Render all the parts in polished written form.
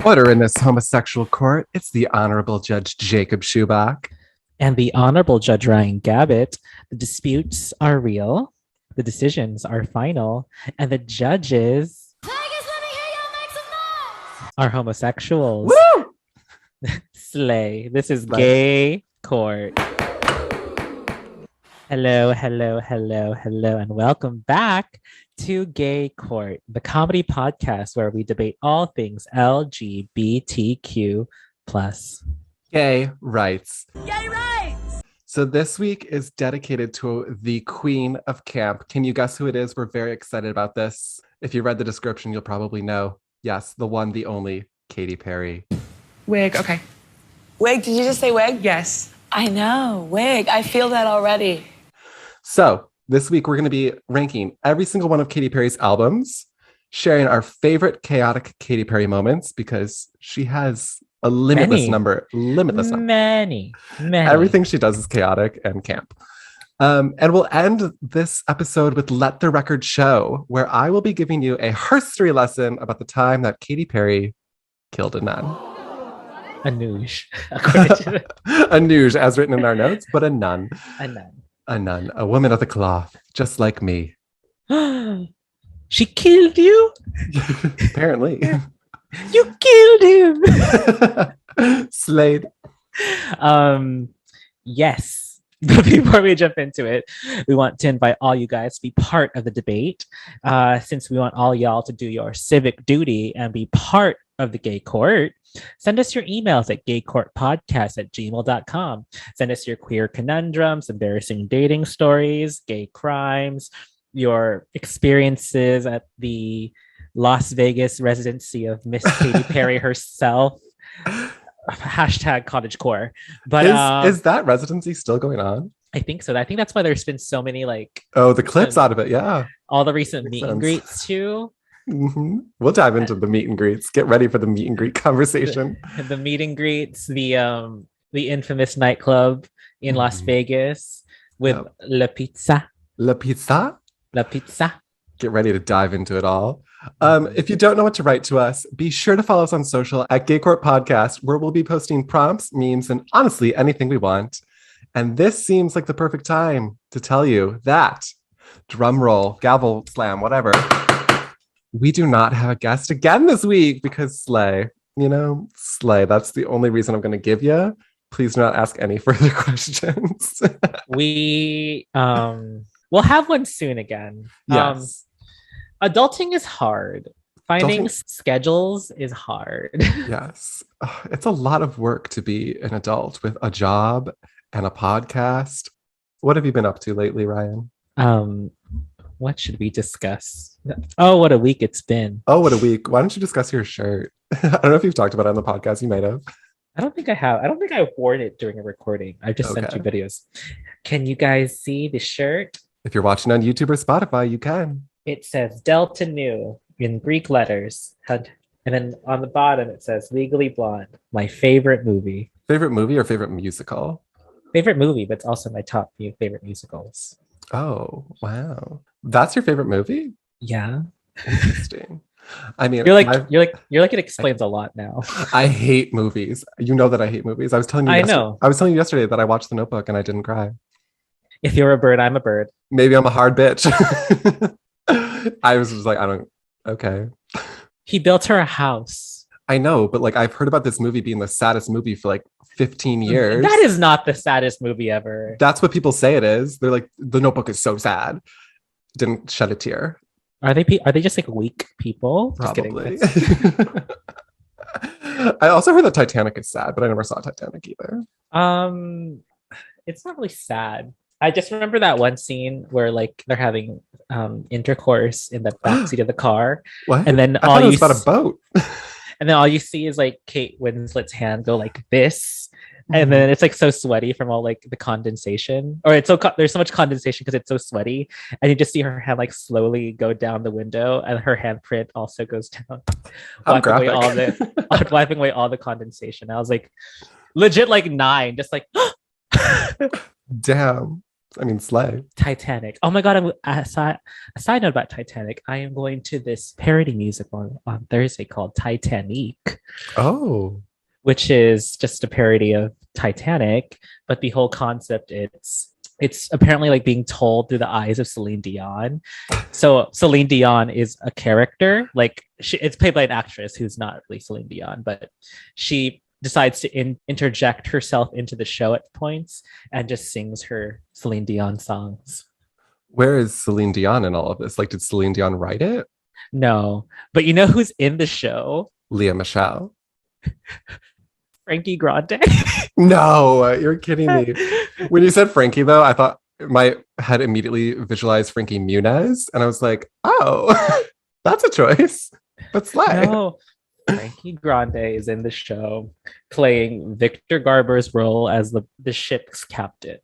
Order in this homosexual court. It's the Honorable Judge Jacob Schubach. And the Honorable Judge Ryan Gabbett. The disputes are real, the decisions are final, and the judges are homosexuals. Woo! Slay. This is Gay Court. Hello, and welcome back to Gay Court, the comedy podcast where we debate all things LGBTQ+. Gay rights. Gay rights! So this week is dedicated to the Queen of Camp. Can you guess who it is? We're very excited about this. If you read the description, you'll probably know. Yes, the one, the only, Katy Perry. Wig, okay. Wig, did you just say wig? Yes. I know, wig. I feel that already. So this week, we're going to be ranking every single one of Katy Perry's albums, sharing our favorite chaotic Katy Perry moments, because she has a limitless number. Many. Everything she does is chaotic and camp. And we'll end this episode with Let the Record Show, where I will be giving you a history lesson about the time that Katy Perry killed a nun. A nouge. A nouge, as written in our notes, but a nun. A nun. A nun, a woman of the cloth, just like me. She killed you? Apparently. You killed him. Slade. Yes. But before we jump into it, we want to invite all you guys to be part of the debate, since we want all y'all to do your civic duty and be part of the Gay Court. Send us your emails at gaycourtpodcast@gmail.com. Send us your queer conundrums, embarrassing dating stories, gay crimes, your experiences at the Las Vegas residency of Miss Katy Perry herself. Hashtag cottagecore. But is that residency still going on? I think so. I think that's why there's been so many the clips out of it. Yeah. All the recent meet and greets too. Mm-hmm. We'll dive into the meet and greets. Get ready for the meet and greet conversation. The meet and greets, the infamous nightclub in Las Vegas with La Pizza. La Pizza? La Pizza. Get ready to dive into it all. If you don't know what to write to us, be sure to follow us on social at Gay Court Podcast, where we'll be posting prompts, memes, and honestly, anything we want. And this seems like the perfect time to tell you that, drum roll, gavel slam, whatever, we do not have a guest again this week because Slay. That's the only reason I'm going to give you. Please do not ask any further questions. We'll have one soon again. Yes. Adulting is hard. Finding schedules is hard. Yes. It's a lot of work to be an adult with a job and a podcast. What have you been up to lately, Ryan? What should we discuss? Oh, what a week it's been. Oh, what a week. Why don't you discuss your shirt? I don't know if you've talked about it on the podcast. You might have. I don't think I have. I don't think I wore it during a recording. I've just sent you videos. Can you guys see the shirt? If you're watching on YouTube or Spotify, you can. It says Delta Nu in Greek letters. And then on the bottom, it says Legally Blonde, my favorite movie. Favorite movie or favorite musical? Favorite movie, but it's also my top few favorite musicals. Oh, wow. That's your favorite movie? Yeah. Interesting. I mean, you're like it explains a lot now. I hate movies. You know that I hate movies. I was telling you yesterday that I watched The Notebook and I didn't cry. If you're a bird, I'm a bird. Maybe I'm a hard bitch. I was just like, okay. He built her a house. I know, but I've heard about this movie being the saddest movie for 15 years. That is not the saddest movie ever. That's what people say it is. They're like, The Notebook is so sad. Didn't shed a tear. Are they just weak people? Probably. I also heard that Titanic is sad, but I never saw Titanic either. It's not really sad. I just remember that one scene where they're having intercourse in the backseat of the car. What? And then I thought it was about a boat. And then all you see is Kate Winslet's hand go like this. And then it's so sweaty from all the condensation, or there's so much condensation because it's so sweaty, and you just see her hand slowly go down the window, and her handprint also goes down, wiping away all the condensation. I was legit 9, just Damn. I mean, slay. Titanic. Oh my god! A side note about Titanic. I am going to this parody musical on Thursday called Titanic, Oh, which is just a parody of Titanic, but the whole concept it's apparently like being told through the eyes of Celine Dion. So Celine Dion is a character, like it's played by an actress who's not really Celine Dion, but she decides to interject herself into the show at points and just sings her Celine Dion songs. where is Celine Dion in all of this? Like, did Celine Dion write it? No, but you know who's in the show? Leah Michelle. Frankie Grande. No, you're kidding me. When you said Frankie, though, I thought my head immediately visualized Frankie Muniz, and I was like, oh, that's a choice. But slay. No, Frankie Grande is in the show playing Victor Garber's role as the ship's captain.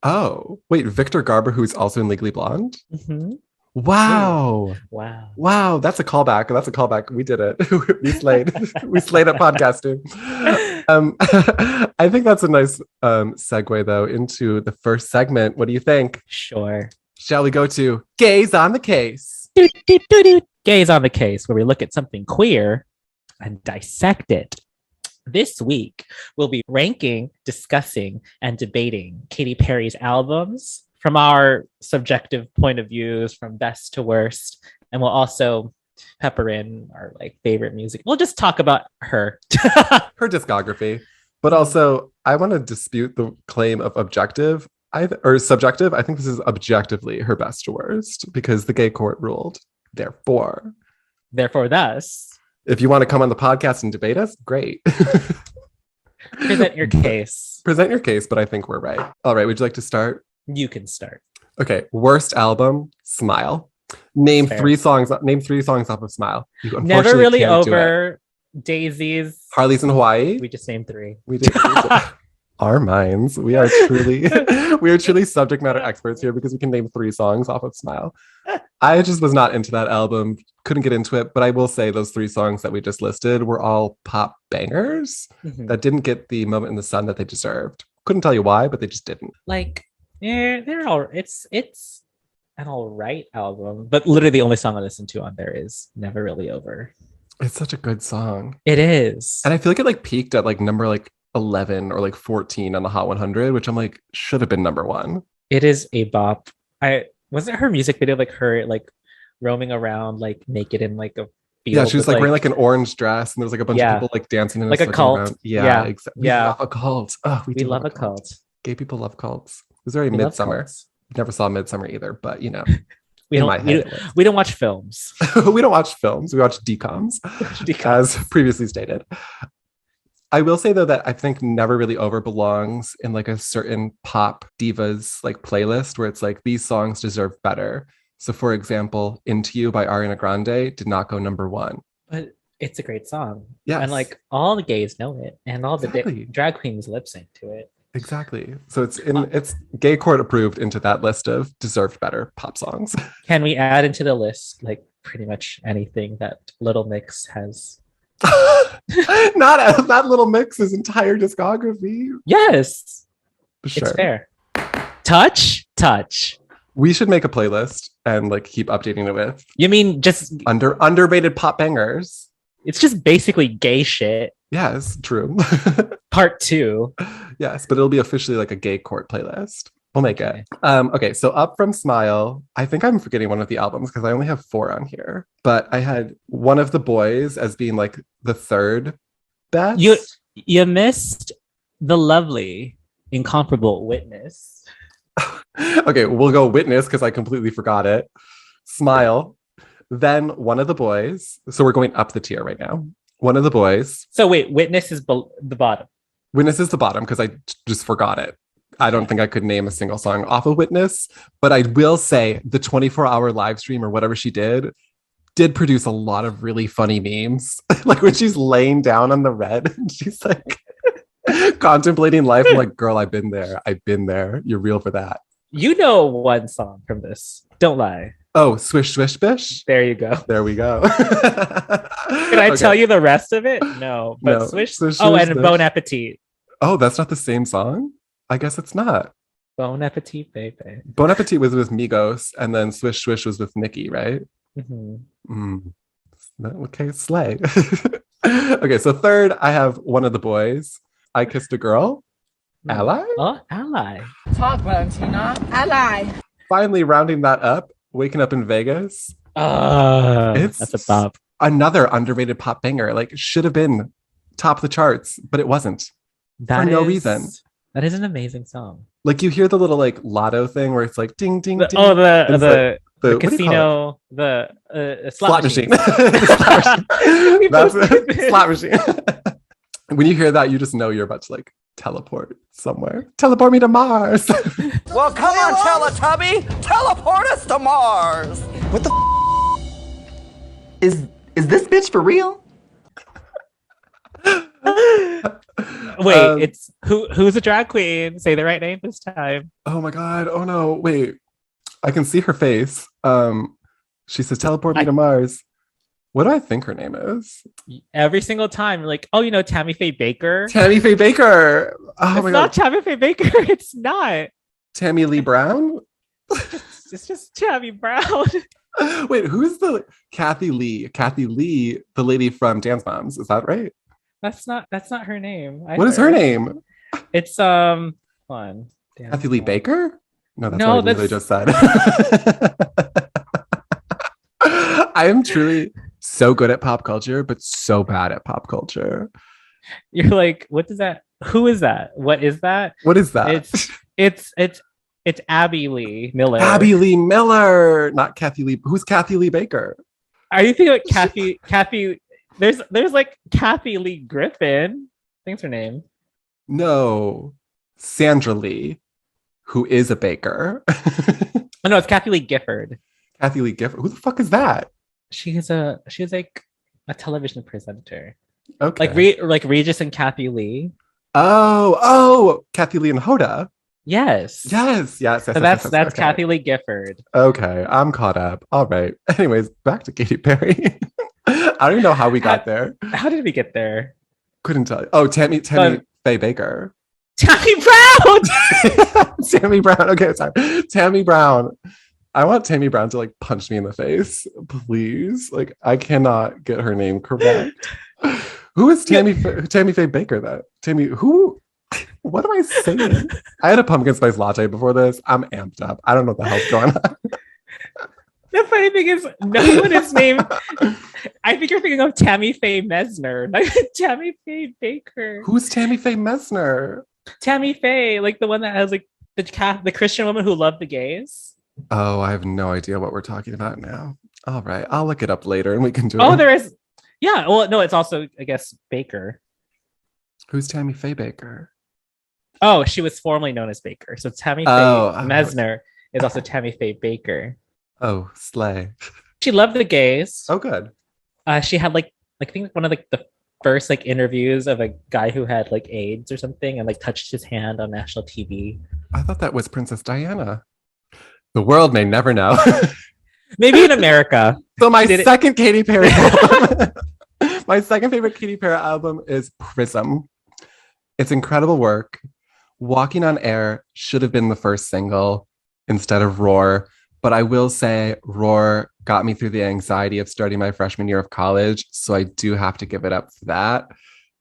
Oh, wait, Victor Garber, who's also in Legally Blonde? Mm-hmm. Wow. Wow. Wow, that's a callback. That's a callback. We did it. We slayed. We slayed at podcasting. I think that's a nice segue, though, into the first segment. What do you think? Sure. Shall we go to Gays on the Case? Gays on the Case, where we look at something queer and dissect it. This week, we'll be ranking, discussing, and debating Katy Perry's albums from our subjective point of views, from best to worst. And we'll also pepper in our like favorite music. We'll just talk about her. Her discography. But also, I want to dispute the claim of objective or subjective. I think this is objectively her best to worst because the gay court ruled. Therefore, thus. If you want to come on the podcast and debate us, great. Present your case. Present your case, but I think we're right. All right, would you like to start? You can start. Okay, worst album, Smile. Name Fair. 3 songs. Name 3 songs off of Smile. You Never really can't do it. over Daisy's. Harley's in Hawaii. We just named 3. We did. Our minds. We are truly subject matter experts here because we can name 3 songs off of Smile. I just was not into that album. Couldn't get into it, but I will say those 3 songs that we just listed were all pop bangers that didn't get the moment in the sun that they deserved. Couldn't tell you why, but they just didn't. Like, yeah, they're all. It's an all right album, but literally the only song I listen to on there is "Never Really Over." It's such a good song. It is, and I feel like it like peaked at like number like 11 or like 14 on the Hot 100, which I'm like should have been number 1. It is a bop. Wasn't her music video like her like roaming around like naked in like a field. Yeah, she was like wearing like an orange dress, and there was like a bunch of people like dancing in like a cult. Around. Yeah, exactly. Yeah, we love a cult. Oh, we love a cult. Gay people love cults. It was very Midsummer. Never saw Midsummer either, but you know, we don't watch films. We don't watch films. We watch DComs, as previously stated. I will say though that I think Never Really Over belongs in like a certain pop divas like playlist where it's like these songs deserve better. So for example, Into You by Ariana Grande did not go number 1. But it's a great song. Yeah. And like all the gays know it and all the drag queens lip sync to it. Exactly. So it's gay court approved into that list of deserved better pop songs. Can we add into the list like pretty much anything that Little Mix has? Not that Little Mix's entire discography. Yes. Sure. It's fair. Touch. We should make a playlist and like keep updating it with. You mean just underrated pop bangers? It's just basically gay shit. Yes, true. Part 2. Yes, but it'll be officially like a gay court playlist. We'll make it. Okay, so up from Smile, I think I'm forgetting one of the albums because I only have 4 on here. But I had One of the Boys as being like the 3rd best. You missed the lovely, incomparable Witness. Okay, we'll go Witness because I completely forgot it. Smile. Then One of the Boys. So we're going up the tier right now. One of the Boys. So wait, Witness is the bottom. Witness is the bottom because I just forgot it. I don't think I could name a single song off of Witness, but I will say the 24-hour live stream or whatever she did produce a lot of really funny memes. Like when she's laying down on the red and she's like contemplating life. I'm like, girl, I've been there. You're real for that. You know one song from this. Don't lie. Oh, Swish Swish Bish. There you go. There we go. Can I tell you the rest of it? No. But no. Swish. Swish and Bish. Bon Appetit. Oh, that's not the same song? I guess it's not. Bon appetit, baby. Bon Appetit was with Migos, and then Swish Swish was with Nicki, right? Mhm. Mm. Okay, slay. Okay, so third, I have One of the Boys. I Kissed a Girl. Ally? Oh, ally. Talk, Valentina. Ally. Finally rounding that up, Waking Up in Vegas. It's that's a bop. Another underrated pop banger. Like, should have been top of the charts, but it wasn't. That no is- reason. That is an amazing song. Like, you hear the little like lotto thing where it's like ding ding ding. Oh, And it's the what do you call it? casino, the slot machine. Slot machine. We That's both did it. slot machine. When you hear that, you just know you're about to like teleport somewhere. Teleport me to Mars. Well, come on, Teletubby! Teleport us to Mars! What the is this bitch for real? Wait, it's who's a drag queen? Say the right name this time. Oh my god. Oh no. Wait. I can see her face. She says teleport me to Mars. What do I think her name is? Every single time, you're like, oh, you know, Tammy Faye Baker. Tammy Faye Baker. Oh It's my not god. Tammy Faye Baker. It's not. Tammy Lee Brown? It's just Tammy Brown. Wait, who's the Kathy Lee? Kathy Lee, the lady from Dance Moms. Is that right? That's not her name. What is her name? It's hold on. Kathy Lee Baker? No, that's No, what I literally just said. I am truly so good at pop culture, but so bad at pop culture. You're like, what does that? Who is that? What is that? What is that? It's Abby Lee Miller. Abby Lee Miller, not Kathy Lee. Who's Kathy Lee Baker? Are you thinking about Kathy? There's like Kathy Lee Griffin. I think's her name. No, Sandra Lee, who is a baker. Oh no, it's Kathy Lee Gifford. Kathy Lee Gifford. Who the fuck is that? She's like a television presenter. Okay. Like Regis and Kathy Lee. Oh, Kathy Lee and Hoda. Yes. Yes. So that's okay. Kathy Lee Gifford. Okay, I'm caught up. All right. Anyways, back to Katy Perry. I don't even know how we got there. How did we get there? Couldn't tell you. Oh, Tammy Faye Baker. Tammy Brown. Tammy Brown. Okay, sorry. Tammy Brown. I want Tammy Brown to like punch me in the face, please. Like, I cannot get her name correct. Who is Tammy Faye Baker? That Tammy? Who? What am I saying? I had a pumpkin spice latte before this. I'm amped up. I don't know what the hell's going on. The funny thing is, no one is named. I think you're thinking of Tammy Faye Mesner, not Tammy Faye Baker. Who's Tammy Faye Mesner? Tammy Faye, like the one that has like the Christian woman who loved the gays. Oh, I have no idea what we're talking about now. All right, I'll look it up later and we can do it. Oh, there is. Yeah. Well, no, it's also, I guess, Baker. Who's Tammy Faye Baker? Oh, she was formerly known as Baker. So Tammy Faye Mesner is also Tammy Faye Baker. Oh, slay. She loved the gays. Oh, good. She had like I think one of like the first like interviews of a guy who had like AIDS or something and like touched his hand on national TV. I thought that was Princess Diana. The world may never know. Maybe in America. So my second Katy Perry album, my second favorite Katy Perry album is Prism. It's incredible work. Walking on Air should have been the first single instead of Roar. But I will say Roar got me through the anxiety of starting my freshman year of college. So I do have to give it up for that.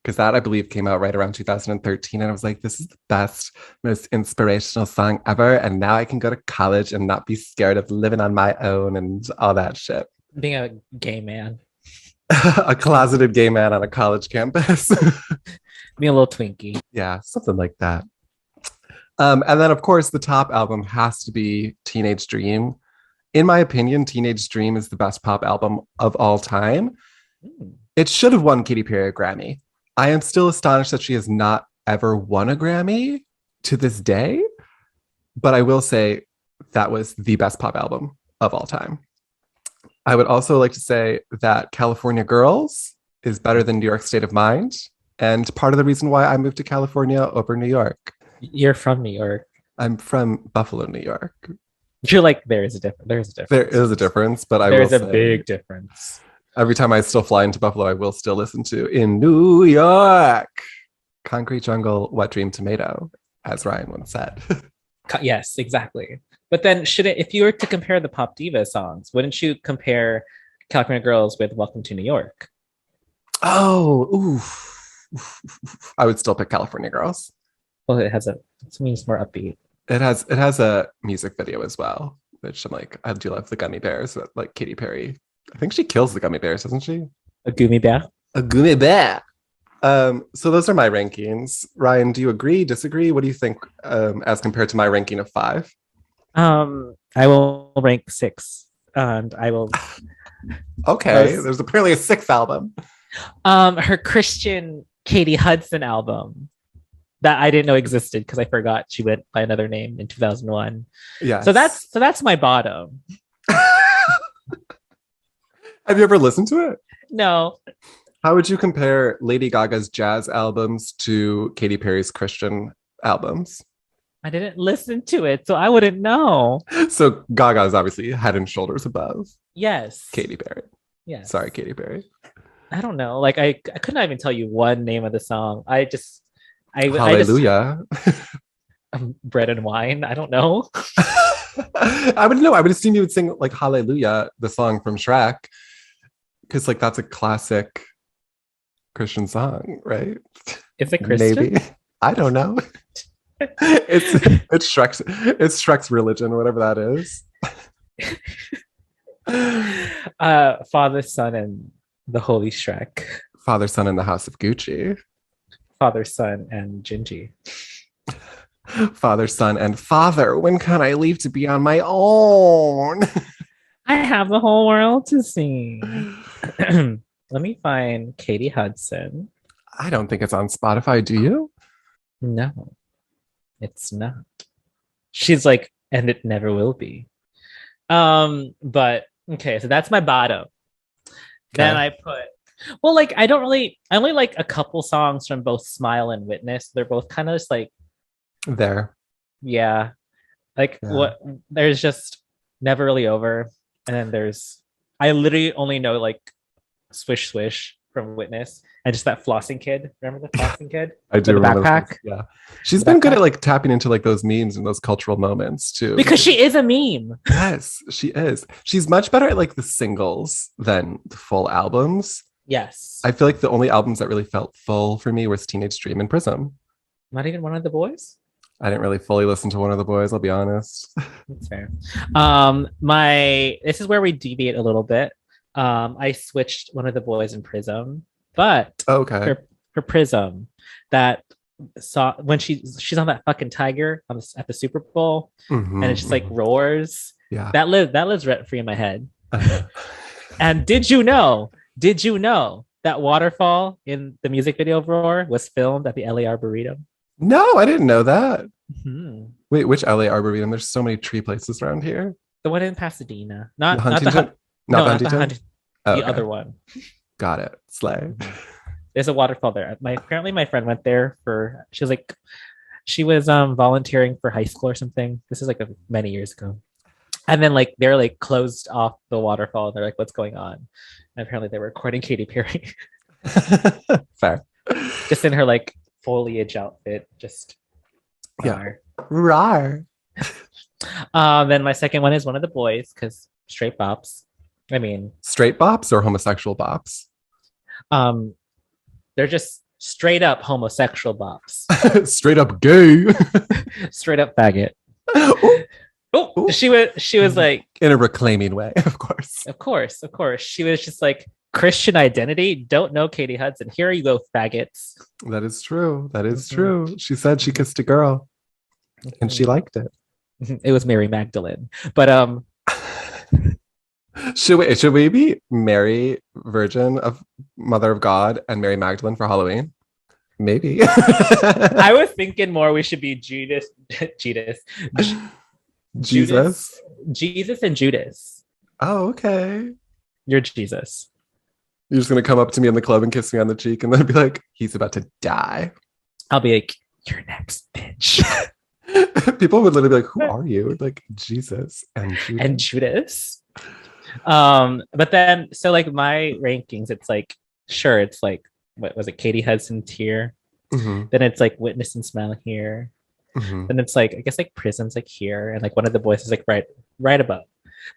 Because that, I believe, came out right around 2013. And I was like, this is the best, most inspirational song ever. And now I can go to college and not be scared of living on my own and all that shit. Being a gay man. A closeted gay man on a college campus. Being a little Twinkie. Yeah, something like that. And then, of course, the top album has to be Teenage Dream. In my opinion, Teenage Dream is the best pop album of all time. It should have won Katy Perry a Grammy. I am still astonished that she has not ever won a Grammy to this day. But I will say that was the best pop album of all time. I would also like to say that California Girls is better than New York State of Mind. And part of the reason why I moved to California over New York. You're from New York. I'm from Buffalo, New York. You're like, there is a difference. There's a difference. There is a difference, but there's a big difference. Every time I still fly into Buffalo, I will still listen to In New York, Concrete Jungle, Wet Dream Tomato, as Ryan once said. Yes, exactly. But then if you were to compare the pop diva songs, wouldn't you compare California Girls with Welcome to New York? Oh, ooh. I would still pick California Girls. Well, it means more upbeat. It has a music video as well, which I'm like, I do love the gummy bears. Like Katy Perry, I think she kills the gummy bears, doesn't she? A gummy bear. A gummy bear. So those are my rankings. Ryan, do you agree, disagree? What do you think as compared to my ranking of 5? I will rank 6, and I will. Okay, there's apparently a 6th album. Her Christian Katie Hudson album that I didn't know existed because I forgot she went by another name in 2001. Yeah. So that's my bottom. Have you ever listened to it? No. How would you compare Lady Gaga's jazz albums to Katy Perry's Christian albums? I didn't listen to it, so I wouldn't know. So Gaga is obviously head and shoulders above Yes. Katy Perry. Yes. Sorry, Katy Perry. I don't know. Like I could not even tell you one name of the song. Hallelujah. Bread and wine. I don't know. I would know. I would assume you would sing like Hallelujah, the song from Shrek, because like that's a classic Christian song, right? Is it Christian? Maybe. I don't know. It's Shrek's religion, or whatever that is. Father, Son, and the Holy Shrek. Father, Son, in the House of Gucci. Father, Son, and Gingy. Father, Son, and Father. When can I leave to be on my own? I have the whole world to see. Let me find Katie Hudson. I don't think it's on Spotify. Do you? No, it's not. She's like, and it never will be. But okay, so that's my bottom. Okay. Then I put, well, like I only like a couple songs from both Smile and Witness. They're both kind of just like there. Yeah. Like what there's just Never Really Over. And then I literally only know like Swish Swish from Witness and just that flossing kid. Remember the flossing kid? I do the remember backpack. Yeah. She's been good at like tapping into like those memes and those cultural moments too. Because she is a meme. Yes, she is. She's much better at like the singles than the full albums. Yes. I feel like the only albums that really felt full for me was Teenage Dream and Prism. Not even One of the Boys? I didn't really fully listen to One of the Boys, I'll be honest. That's fair. This is where we deviate a little bit. I switched One of the Boys in Prism, but okay. For Prism, that saw when she's on that fucking tiger at the Super Bowl, and it just like roars. Yeah, that lives rent free in my head. And did you know that waterfall in the music video of Roar was filmed at the LA Arboretum? No, I didn't know that. Mm-hmm. Wait, which LA Arboretum? There's so many tree places around here. The one in Pasadena, not Huntington. Not the Huntington. Oh, the other one. Got it. Slay. There's a waterfall there. Apparently my friend went there she was volunteering for high school or something. This is like many years ago. And then like they're like closed off the waterfall. They're like, what's going on? And apparently they were recording Katy Perry. Fair. Just in her like foliage outfit. Just rawr. Then my second one is One of the Boys, because straight bops. I mean, straight bops or homosexual bops? They're just straight up homosexual bops. Straight up gay. Straight up faggot. Ooh. She was like, in a reclaiming way, of course. Of course. She was just like, Christian identity. Don't know Katie Hudson. Here you go, faggots. That is true. True. She said she kissed a girl, and she liked it. It was Mary Magdalene, but Should we be Mary, Virgin of Mother of God, and Mary Magdalene for Halloween? Maybe. I was thinking more we should be Jesus and Judas. Oh, okay. You're Jesus. You're just gonna come up to me in the club and kiss me on the cheek, and then be like, "He's about to die." I'll be like, "You're next, bitch." People would literally be like, "Who are you?" Like Jesus and Judas. But then so like my rankings, it's like what was it, Katie Hudson tier, then it's like Witness and Smile here, Mhm. And it's like I guess like Prism's like here, and like one of the boys is like right above.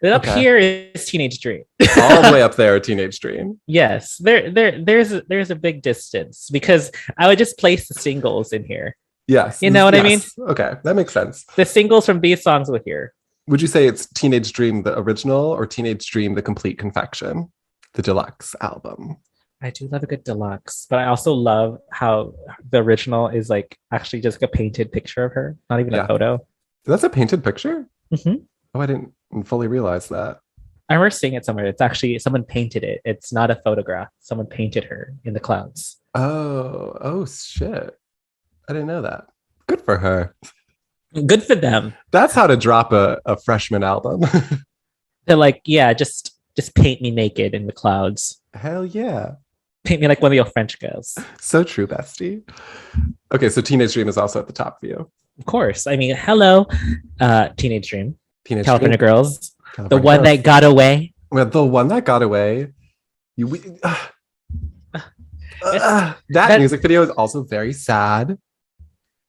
But up Okay. here is Teenage Dream. All the way up there, Teenage Dream. Yes, there's a big distance because I would just place the singles in here. Yes. You know what I mean? Okay, that makes sense. The singles from these songs were here. Would you say it's Teenage Dream the original or Teenage Dream the complete confection, the deluxe album? I do love a good deluxe, but I also love how the original is like actually just like a painted picture of her, not even Yeah. a photo. That's a painted picture? Mhm. Oh, I didn't fully realize that. I remember seeing it somewhere. It's actually someone painted it. It's not a photograph. Someone painted her in the clouds. Oh shit. I didn't know that. Good for her. Good for them. That's how to drop a freshman album. They're like, yeah, just paint me naked in the clouds. Hell yeah. Paint me like one of your French girls. So true, bestie. Okay, so Teenage Dream is also at the top for you. Of course. I mean, hello, Teenage Dream, Teenage California Dream. Girls, California the one Girls. that got away. Well, the one that got away. That music video is also very sad.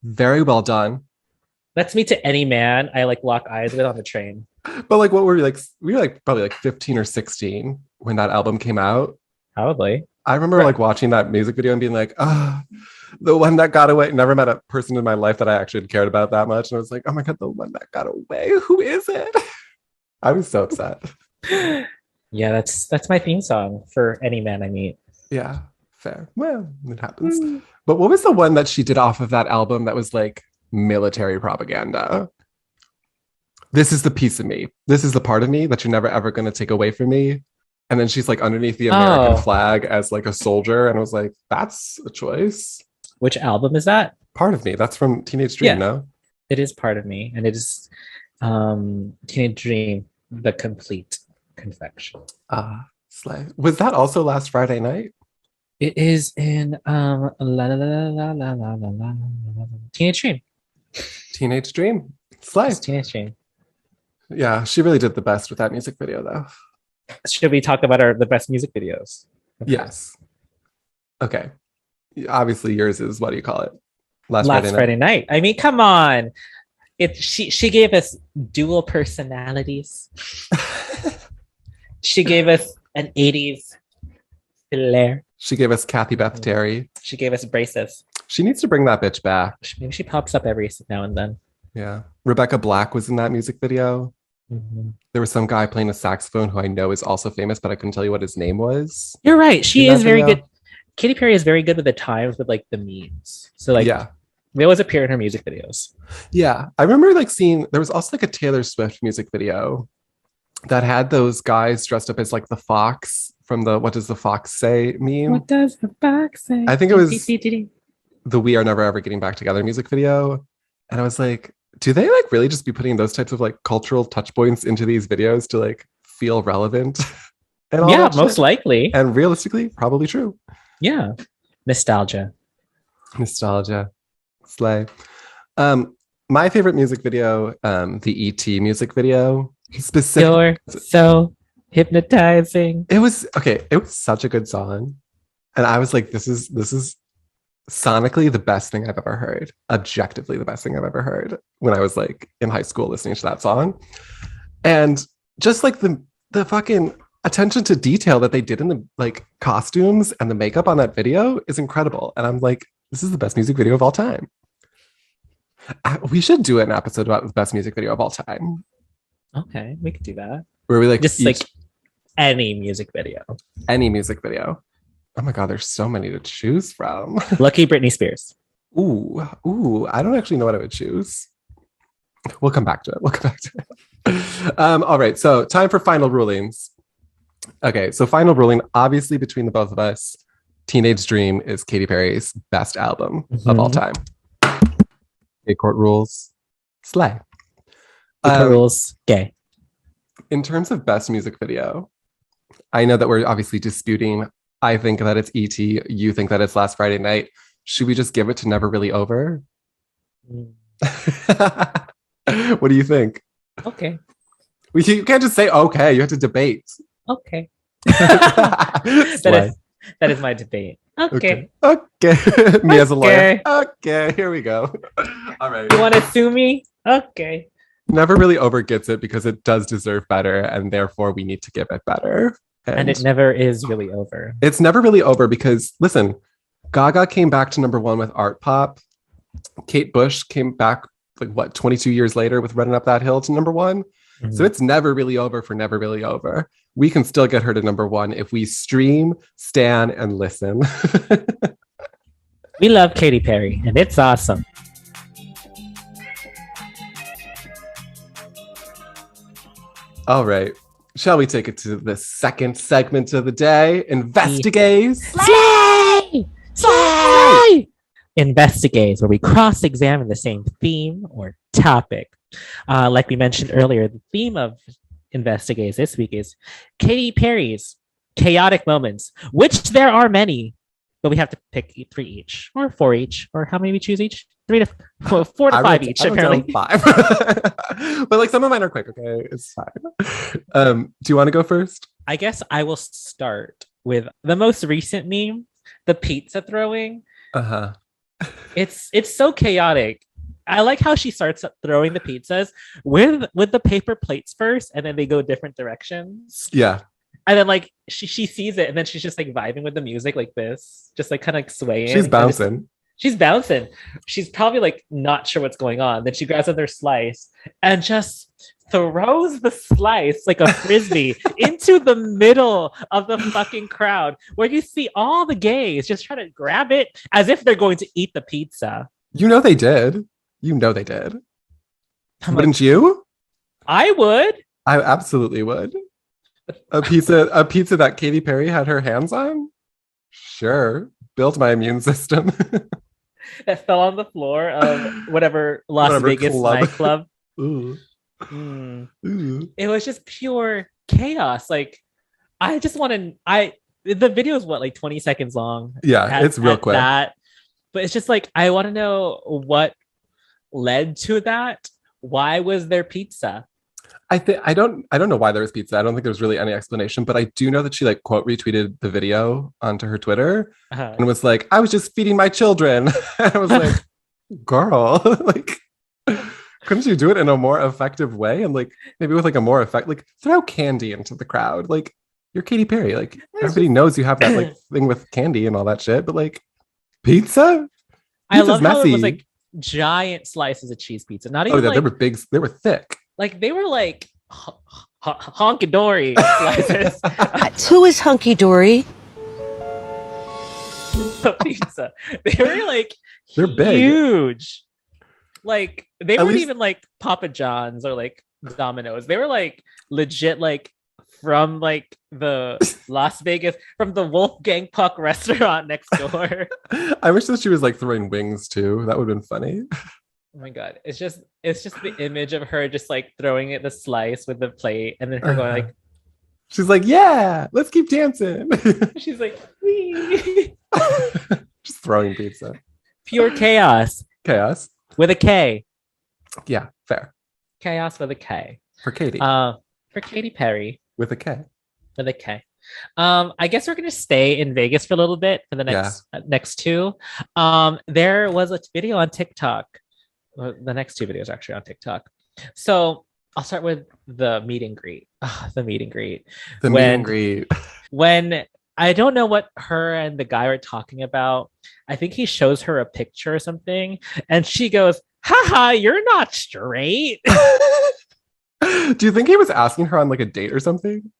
Very well done. That's me to any man I like lock eyes with on the train. But like, what were we like? We were like probably like 15 or 16 when that album came out. Probably. I remember like watching that music video and being like, the one that got away. Never met a person in my life that I actually cared about that much. And I was like, oh my God, the one that got away. Who is it? I was so upset. Yeah, that's my theme song for any man I meet. Yeah, fair. Well, it happens. But what was the one that she did off of that album that was like military propaganda? This is the piece of me. This is the part of me that you're never ever going to take away from me. And then she's like underneath the American flag as like a soldier. And I was like, that's a choice. Which album is that? Part of me. That's from Teenage Dream, Yeah. no? It is part of me, and it is Teenage Dream, the complete confection. Slay. Was that also last Friday night? It is in la la la la la la la la la la. Teenage Dream. Teenage Dream. Slay. It's Teenage Dream. Yeah, she really did the best with that music video, though. Should we talk about the best music videos? Yes. Okay. Obviously, yours is, what do you call it? Last Friday night. I mean, come on. She gave us dual personalities. She gave us an 80s flair. She gave us Kathy Beth Terry. She gave us braces. She needs to bring that bitch back. Maybe she pops up every now and then. Yeah. Rebecca Black was in that music video. Mm-hmm. There was some guy playing a saxophone who I know is also famous, but I couldn't tell you what his name was. You're right. She In is that very video. good. Katy Perry is very good with the times with like the memes. So like Yeah. they always appear in her music videos. Yeah. I remember like seeing, there was also like a Taylor Swift music video that had those guys dressed up as like the fox from the What Does the Fox Say meme. What does the box say? I think it was the We Are Never Ever Getting Back Together music video. And I was like, do they like really just be putting those types of like cultural touch points into these videos to like feel relevant? And all Yeah, that most shit? likely. And realistically, probably true. Yeah. Nostalgia. Nostalgia. Slay. My favorite music video, the E.T. music video. Specific. You're so hypnotizing. It was such a good song. And I was like, this is sonically the best thing I've ever heard. Objectively the best thing I've ever heard when I was like in high school listening to that song. And just like the fucking attention to detail that they did in the like costumes and the makeup on that video is incredible. And I'm like, this is the best music video of all time. We should do an episode about the best music video of all time. Okay, we could do that. Where we like Just like any music video. any music video. Oh my God, there's so many to choose from. Lucky Britney Spears. Ooh, I don't actually know what I would choose. We'll come back to it. All right, so time for final rulings. Okay, so final ruling, obviously between the both of us, Teenage Dream is Katy Perry's best album of all time. Gay Court Rules, slay. Rules, gay. In terms of best music video, I know that we're obviously disputing. I think that it's E.T. You think that it's Last Friday Night. Should we just give it to Never Really Over? What do you think? Okay. You can't just say okay. You have to debate. Okay. Slay. That is my debate. Okay. Okay. Me as a lawyer. Okay. Okay, here we go. All right. You want to sue me? Okay. Never really over gets it because it does deserve better, and therefore we need to give it better. And it never is really over. It's never really over because, listen, Gaga came back to number one with Art Pop. Kate Bush came back, 22 years later with Running Up That Hill to number one. Mm-hmm. So it's never really over for Never Really Over. We can still get her to number one if we stream, stan, and listen. We love Katy Perry, and it's awesome. All right. Shall we take it to the second segment of the day? Investigates. Slay! Slay! Investigates, where we cross-examine the same theme or topic. Like we mentioned earlier, the theme of Investigates this week is Katy Perry's chaotic moments, which there are many, but we have to pick 3 each, or 4 each, or how many we choose each? 4 to 5 each, apparently. 5. But some of mine are quick, okay? It's fine. Do you want to go first? I guess I will start with the most recent meme, the pizza throwing. Uh-huh. It's so chaotic. I like how she starts throwing the pizzas with the paper plates first, and then they go different directions. Yeah. And then she sees it, and then she's just vibing with the music like this, just kind of swaying. She's bouncing. She's bouncing. She's probably not sure what's going on. Then she grabs another slice and just throws the slice like a frisbee into the middle of the fucking crowd, where you see all the gays just trying to grab it as if they're going to eat the pizza. You know they did. Wouldn't you? I would. I absolutely would. A pizza that Katy Perry had her hands on? Sure. Built my immune system. That fell on the floor of whatever Las Vegas nightclub. Ooh. Ooh. It was just pure chaos. I just want to. The video is 20 seconds long. Yeah, it's real quick. But it's just I want to know what led to that. Why was there pizza? I don't know why there was pizza. I don't think there's really any explanation, but I do know that she quote retweeted the video onto her Twitter and was like, "I was just feeding my children." And I was like, "Girl, couldn't you do it in a more effective way? And maybe with a more throw candy into the crowd. You're Katy Perry. Everybody knows you have that thing with candy and all that shit, but pizza? I love how it was giant slices of cheese pizza. Not even they were big. They were thick. They were honky dory slices. Who is hunky dory? Pizza. They were they're big, huge. They weren't least... even Papa John's or Domino's. They were legit from the Las Vegas, from the Wolfgang Puck restaurant next door. I wish that she was throwing wings too. That would have been funny. Oh my god, it's just the image of her just throwing it the slice with the plate, and then her going she's yeah, let's keep dancing. She's wee. Just throwing pizza. Pure chaos. Chaos with a K. Yeah, fair. Chaos with a K. For Katy. For Katy Perry. With a K. With a K. I guess we're gonna stay in Vegas for a little bit for the next two. There was a video on TikTok. The next 2 videos are actually on TikTok. So I'll start with the meet and greet. The meet and greet. Meet and greet. When I don't know what her and the guy are talking about. I think he shows her a picture or something, and she goes, "Haha, you're not straight." Do you think he was asking her on a date or something?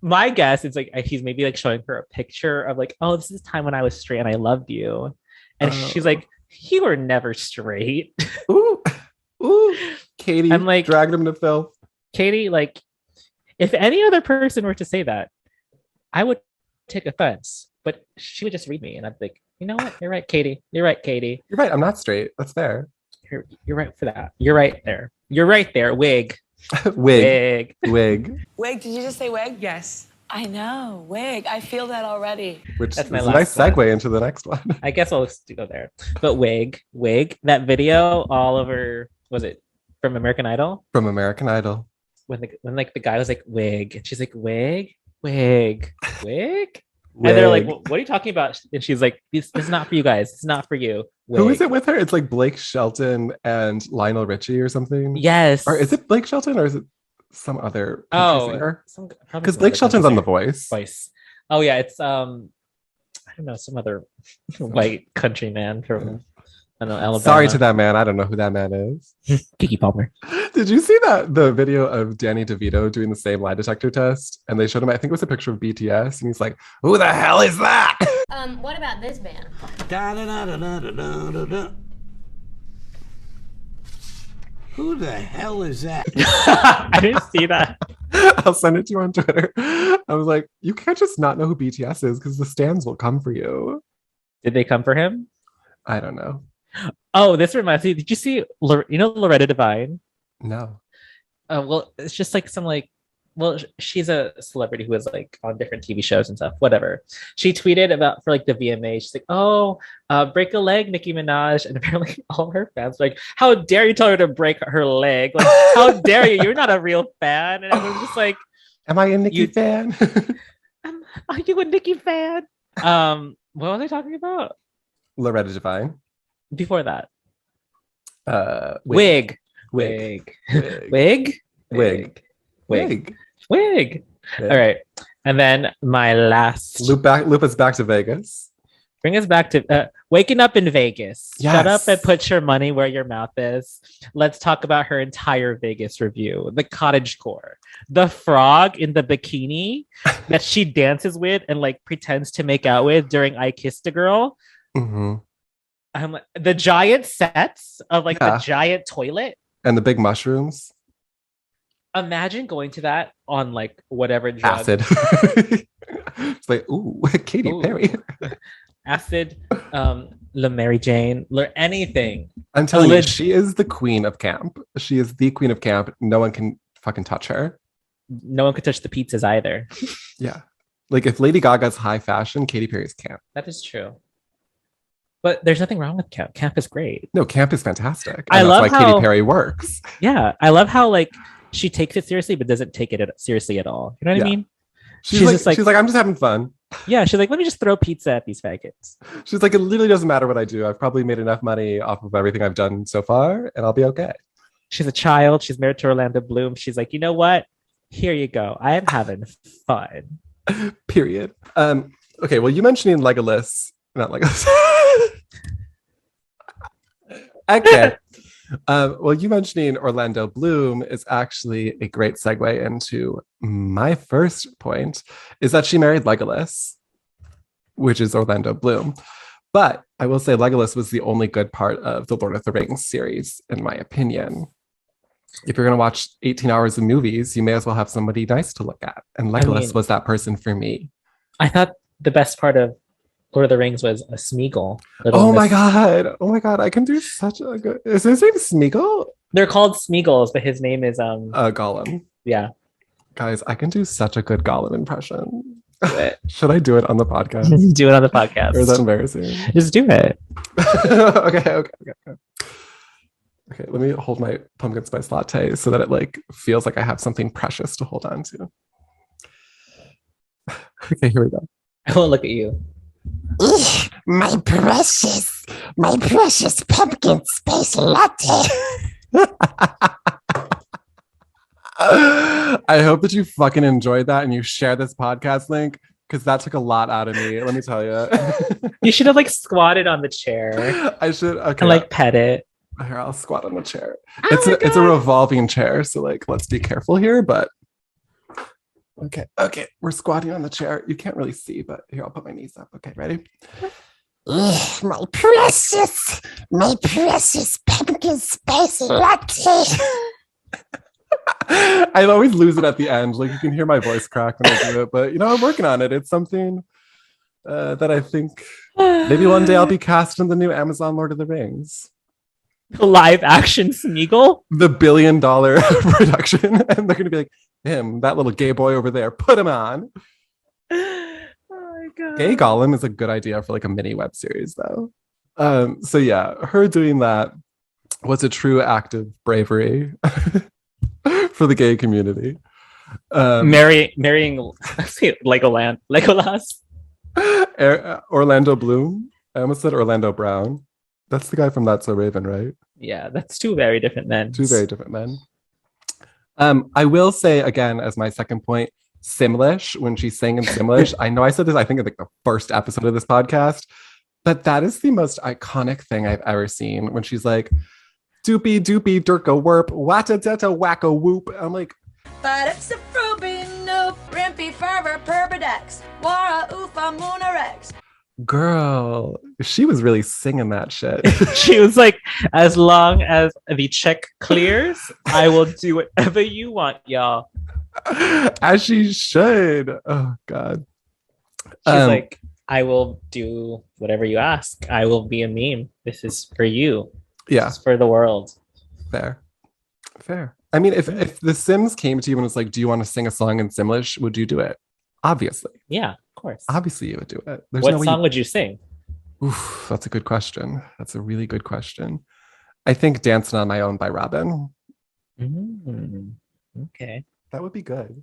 My guess is he's maybe showing her a picture of oh, this is the time when I was straight and I loved you, and she's like, "You were never straight." Ooh, Katy, I'm dragged him to filth. Katy, if any other person were to say that, I would take offense, but she would just read me, and I'd be like, "You know what? You're right, Katy. You're right, Katy. You're right. I'm not straight. That's fair. You're right for that. You're right there. You're right there. Wig. Wig. Wig, did you just say wig? Yes. I know, wig. I feel that already. Which is a nice segue into the next one. I guess I'll just go there. But wig. That video all over, was it from American Idol? From American Idol. When the guy was wig, and she's wig. And they're like, Wig. what are you talking about? And she's like, this is not for you guys. It's not for you. Who is Wig. it with her? It's like Blake Shelton and Lionel Richie or something. Yes. Or is it Blake Shelton or is it some other country singer? Because Blake Shelton's on The Voice. Voice. Oh yeah, it's I don't know, some other white country man from I don't know, Alabama. Sorry to that man. I don't know who that man is. Kiki Palmer. Did you see the video of Danny DeVito doing the same lie detector test? And they showed him, I think it was a picture of BTS, and he's like, "Who the hell is that?" What about this band? Who the hell is that? I didn't see that. I'll send it to you on Twitter. I was like, you can't just not know who BTS is because the stands will come for you. Did they come for him? I don't know. Oh, this reminds me. Did you see Loretta Devine? No. Well, it's just like some like, well, she's a celebrity who is like on different TV shows and stuff. Whatever. She tweeted about for like the VMA. She's like, "Oh, break a leg, Nicki Minaj," and apparently all her fans were like, "How dare you tell her to break her leg? Like, how dare you? You're not a real fan." And everyone's just like, "Am I a Nicki fan? Are you a Nicki fan?" What was I talking about? Loretta Devine. Before that, Wig. Wig. All right, and then my last loop us back to Vegas. Bring us back to waking up in Vegas. Yes. Shut up and put your money where your mouth is. Let's talk about her entire Vegas review. The cottagecore, the frog in the bikini that she dances with and like pretends to make out with during I Kissed a Girl. Mm-hmm. I'm like, the giant sets of like the giant toilet and the big mushrooms. Imagine going to that on like whatever drug. Acid. It's like, ooh, Katy Perry. Acid, La Mary Jane, anything. I'm telling you, she is the queen of camp. She is the queen of camp. No one can fucking touch her. No one could touch the pizzas either. Yeah. Like if Lady Gaga's high fashion, Katy Perry's camp. That is true. But there's nothing wrong with camp. Camp is great. No, camp is fantastic. And I love that's why how Katy Perry works. Yeah. I love how like she takes it seriously, but doesn't take it seriously at all. You know what I mean? She's like, I'm just having fun. Yeah, she's like, let me just throw pizza at these faggots. She's like, it literally doesn't matter what I do. I've probably made enough money off of everything I've done so far, and I'll be okay. She's a child. She's married to Orlando Bloom. She's like, you know what? Here you go. I am having fun. Period. Okay, well, you mentioning Legolas, not Legolas. Okay. Well, you mentioning Orlando Bloom is actually a great segue into my first point, is that she married Legolas, which is Orlando Bloom. But I will say Legolas was the only good part of the Lord of the Rings series, in my opinion. If you're going to watch 18 hours of movies, you may as well have somebody nice to look at. And Legolas was that person for me. I thought the best part of Lord of the Rings was a Smeagol. Oh my god! I can do such a good. Is his name Smeagol? They're called Smeagol's, but his name is Gollum. Yeah, guys, I can do such a good Gollum impression. Should I do it on the podcast? Do it on the podcast. Or is that embarrassing? Just do it. Okay. Okay, let me hold my pumpkin spice latte so that it like feels like I have something precious to hold on to. Okay, here we go. I won't look at you. My precious pumpkin spice latte. I hope that you fucking enjoyed that and you share this podcast link because that took a lot out of me. Let me tell you. You should have like squatted on the chair. I should. Okay. And like pet it. Here, I'll squat on the chair. It's a revolving chair, so like let's be careful here. But okay, we're squatting on the chair. You can't really see, but here I'll put my knees up. Okay, ready? My precious pumpkin spice latte. I always lose it at the end. Like you can hear my voice crack when I do it, but I'm working on it. It's something that I think maybe one day I'll be cast in the new Amazon Lord of the Rings. Live action Smeagol? The $1 billion production. And they're going to be like, him, that little gay boy over there, put him on. Oh my God. Gay Gollum is a good idea for like a mini web series though. So yeah, her doing that was a true act of bravery for the gay community. Marrying Legolas. Orlando Bloom. I almost said Orlando Brown. That's the guy from That's So Raven, right? Yeah, that's two very different men. Two very different men. I will say again, as my second point, Simlish, when she sang in Simlish. I know I said this, I think, in like the first episode of this podcast, but that is the most iconic thing I've ever seen when she's like, doopy doopy durka werp, wata deta wacka whoop. I'm like, But it's a fruby noop, rimpy fervor perbidex, wara ufa moonarex. girl, she was really singing that shit. She was like, as long as the check clears, I will do whatever you want, y'all. As she should. Oh God. She's like, I will do whatever you ask. I will be a meme. This is for you. Yeah. This is for the world. Fair. I mean, if The Sims came to you and was like, do you want to sing a song in Simlish? Would you do it? Obviously. Yeah, of course. Obviously you would do it. There's what no way song would you sing? Oof, that's a good question. That's a really good question. I think Dancing on My Own by Robin. Okay. That would be good.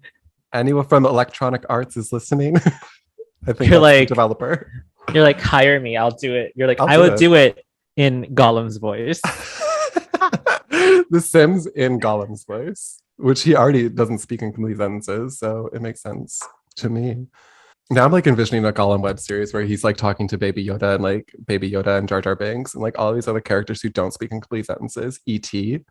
Anyone from Electronic Arts is listening. I think You're that's like the developer. You're like, hire me, I'll do it. You're like, I'll I do would it. do it in Gollum's voice. The Sims in Gollum's voice, which he already doesn't speak in complete sentences, so it makes sense to me. Now I'm like envisioning a Gollum web series where he's like talking to Baby Yoda and like Baby Yoda and Jar Jar Binks and like all these other characters who don't speak in complete sentences. E.T.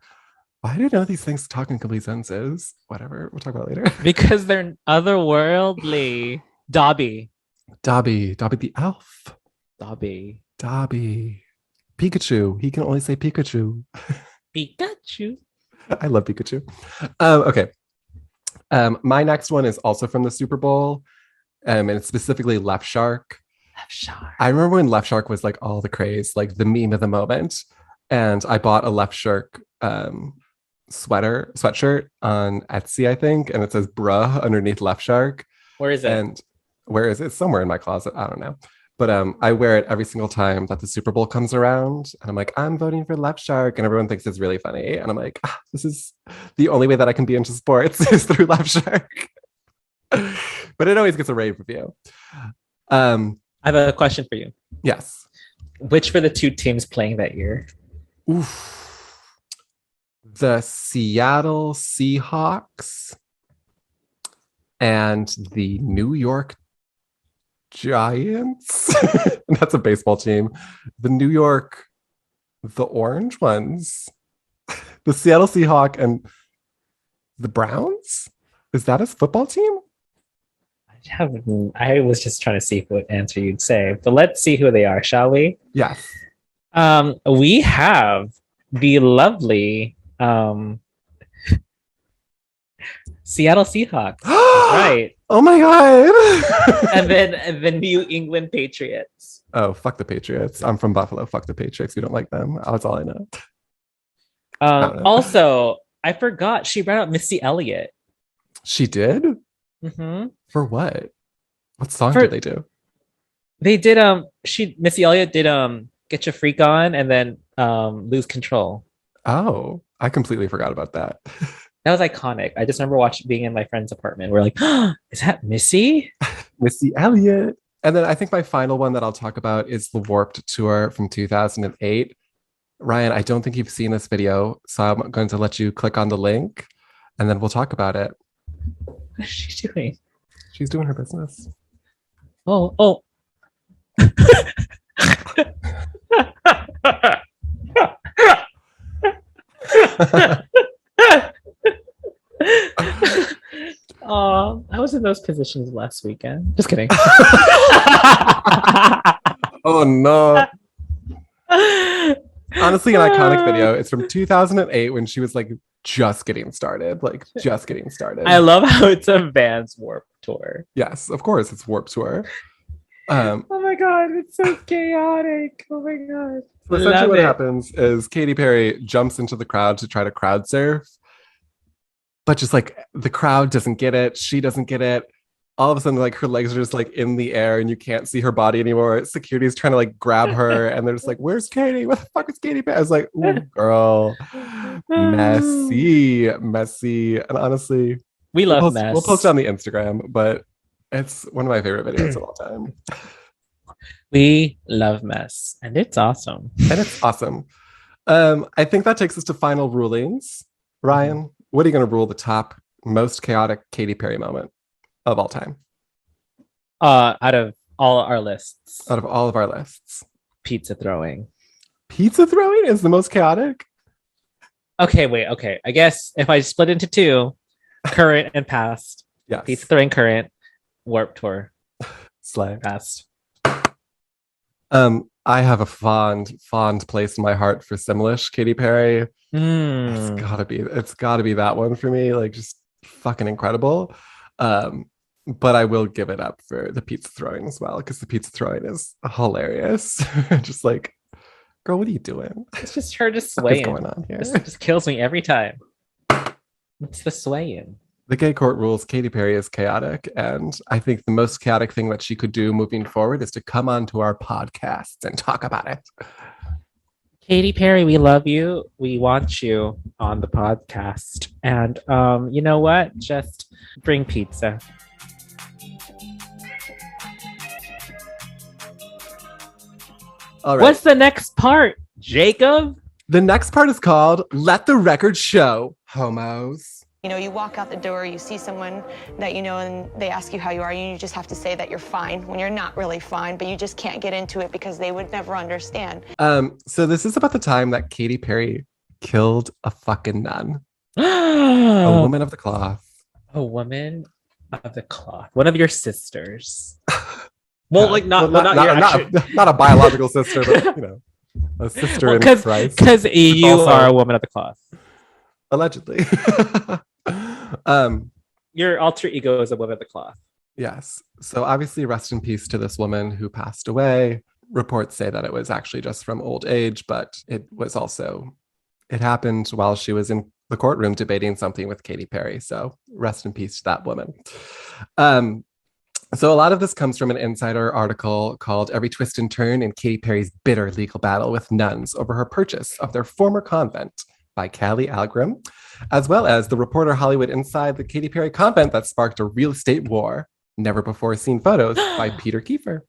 Why do you know these things talk in complete sentences? Whatever, we'll talk about it later. Because they're otherworldly. Dobby the elf. Dobby. Pikachu. He can only say Pikachu. Pikachu. I love Pikachu. Okay. My next one is also from the Super Bowl. And it's specifically Left Shark. I remember when Left Shark was like all the craze, like the meme of the moment. And I bought a Left Shark sweatshirt on Etsy, I think. And it says bruh underneath Left Shark. Where is it? And where is it? It's somewhere in my closet. I don't know. But I wear it every single time that the Super Bowl comes around. And I'm like, I'm voting for Left Shark. And everyone thinks it's really funny. And I'm like, this is the only way that I can be into sports is through Left Shark. But it always gets a rave review. I have a question for you. Yes. Which were the two teams playing that year? Oof. The Seattle Seahawks and the New York Giants. That's a baseball team. The orange ones. The Seattle Seahawks and the Browns? Is that a football team? I was just trying to see what answer you'd say, but let's see who they are, shall we? Yes. We have the lovely Seattle Seahawks. Right. Oh my God. And then the New England Patriots. Oh, fuck the Patriots. I'm from Buffalo. Fuck the Patriots. We don't like them. That's all I know. Also, I forgot she brought up Missy Elliott. She did? Mm-hmm. For what? What song did they do? They did Missy Elliott did Get Your Freak On and then Lose Control. Oh, I completely forgot about that. That was iconic. I just remember being in my friend's apartment. We're like, oh, is that Missy? Missy Elliott. And then I think my final one that I'll talk about is the Warped Tour from 2008. Ryan, I don't think you've seen this video, so I'm going to let you click on the link and then we'll talk about it. What is she doing? She's doing her business. Oh. I was in those positions last weekend. Just kidding. Oh no. Honestly, an iconic video. It's from 2008 when she was like just getting started. I love how it's a Vans Warped Tour. Yes, of course, it's Warped Tour. Oh my God, it's so chaotic. Oh my God. So essentially what happens is Katy Perry jumps into the crowd to try to crowd surf. But just like the crowd doesn't get it. She doesn't get it. All of a sudden, like her legs are just like in the air and you can't see her body anymore. Security's trying to like grab her and they're just like, where's Katy? What the fuck is Katy Perry? I was like, ooh, girl. Messy. And honestly, we love mess. We'll post it on the Instagram, but It's one of my favorite videos of all time. We love mess, and it's awesome. And it's awesome. I think that takes us to final rulings. Ryan, what are you going to rule the top most chaotic Katy Perry moment of all time? Out of all our lists, Out of all of our lists. pizza throwing. Pizza throwing is the most chaotic? Okay, wait, okay. I guess if I split into two, current and past. Yes. Pizza throwing current, Warped Tour Slay. past. I have a fond place in my heart for Simlish, Katy Perry. Mm. It's gotta be that one for me. Like, just fucking incredible. But I will give it up for the pizza throwing as well, because the pizza throwing is hilarious. Just like, girl, what are you doing? It's just her just What is swaying. going on here? This just kills me every time. What's the swaying? The gay court rules Katy Perry is chaotic, and I think the most chaotic thing that she could do moving forward is to come onto our podcasts and talk about it. Katy Perry, we love you. We want you on the podcast. And you know what? Just bring pizza. All right. What's the next part, Jacob? The next part is called Let the Record Show, homos. You know, you walk out the door, you see someone that you know, and they ask you how you are, and you just have to say that you're fine when you're not really fine, but you just can't get into it because they would never understand. So this is about the time that Katy Perry killed a fucking nun. A A woman of the cloth. woman of the cloth. One of your sisters. Well, like not your not a biological sister, but you know, a sister in Christ. Because you Also- are a woman of the cloth. Allegedly. Your alter ego is a woman of the cloth. Yes. So obviously, rest in peace to this woman who passed away. Reports say that it was actually just from old age, but it happened while she was in the courtroom debating something with Katy Perry. So rest in peace to that woman. So a lot of this comes from an insider article called Every Twist and Turn in Katy Perry's Bitter Legal Battle with Nuns Over Her Purchase of Their Former Convent by Katy Perry, as well as the reporter Hollywood Inside the Katy Perry Convent that sparked a real estate war, Never Before Seen Photos by Peter Kiefer.